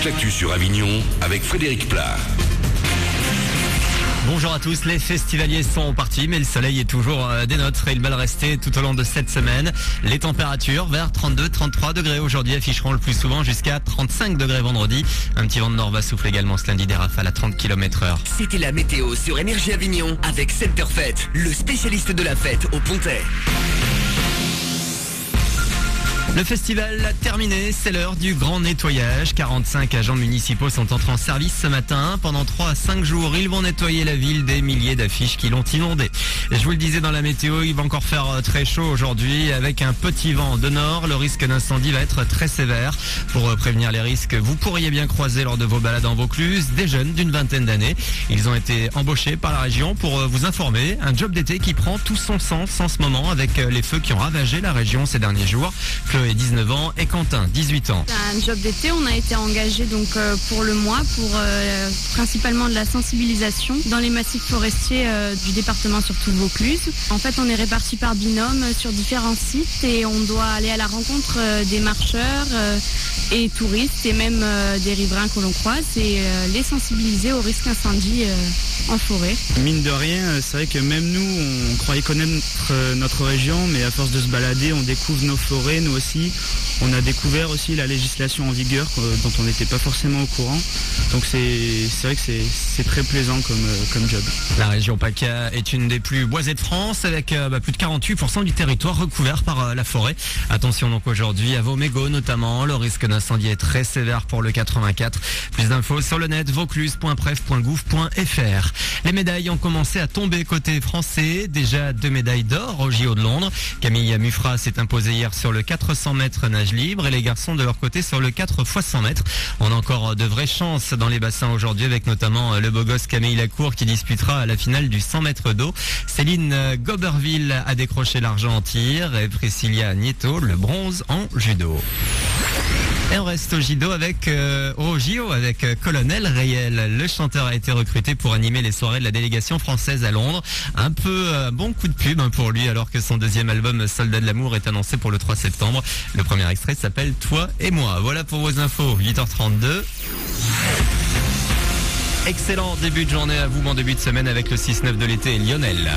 toute l'actu sur Avignon avec Frédéric Plat. Bonjour à tous, les festivaliers sont partis mais le soleil est toujours des nôtres et il va le rester tout au long de cette semaine. Les températures vers 32-33 degrés aujourd'hui afficheront le plus souvent jusqu'à 35 degrés vendredi. Un petit vent de nord va souffler également ce lundi, des rafales à 30 km/h. C'était la météo sur Énergie Avignon avec Center Fête, le spécialiste de la fête au Pontet. Le festival a terminé, c'est l'heure du grand nettoyage. 45 agents municipaux sont entrés en service ce matin. Pendant 3 à 5 jours, ils vont nettoyer la ville des milliers d'affiches qui l'ont inondée. Et je vous le disais dans la météo, il va encore faire très chaud aujourd'hui avec un petit vent de nord. Le risque d'incendie va être très sévère. Pour prévenir les risques, vous pourriez bien croiser lors de vos balades en Vaucluse des jeunes d'une vingtaine d'années. Ils ont été embauchés par la région pour vous informer. Un job d'été qui prend tout son sens en ce moment avec les feux qui ont ravagé la région ces derniers jours. Chloé, 19 ans, et Quentin, 18 ans. C'est un job d'été, on a été engagé donc pour le mois pour principalement de la sensibilisation dans les massifs forestiers du département, surtout Vaucluse. En fait, on est répartis par binôme sur différents sites et on doit aller à la rencontre des marcheurs et touristes et même des riverains que l'on croise et les sensibiliser au risque incendie en forêt. Mine de rien, c'est vrai que même nous, on croyait connaître notre région, mais à force de se balader, on découvre nos forêts, nous aussi. On a découvert aussi la législation en vigueur dont on n'était pas forcément au courant. Donc c'est vrai que c'est très plaisant comme job. La région PACA est une des plus boisées de France avec plus de 48% du territoire recouvert par la forêt. Attention donc aujourd'hui à vos mégots notamment. Le risque d'incendie est très sévère pour le 84. Plus d'infos sur le net vaucluse.pref.gouv.fr. Les médailles ont commencé à tomber côté français. Déjà 2 médailles d'or au JO de Londres. Camille Mufra s'est imposée hier sur le 400 mètres nage libre et les garçons de leur côté sur le 4 x 100 mètres. On a encore de vraies chances dans les bassins aujourd'hui avec notamment le beau gosse Camille Lacour qui disputera la finale du 100 mètres d'eau. Céline Goberville a décroché l'argent en tir et Priscilla Nieto le bronze en judo. Et on reste au JO avec Colonel Rayel. Le chanteur a été recruté pour animer les soirées de la délégation française à Londres. Un bon coup de pub pour lui alors que son deuxième album Soldat de l'amour est annoncé pour le 3 septembre. Le premier extrait s'appelle Toi et moi. Voilà pour vos infos, 8h32. Excellent début de journée à vous, bon début de semaine avec le 6-9 de l'été et Lionel.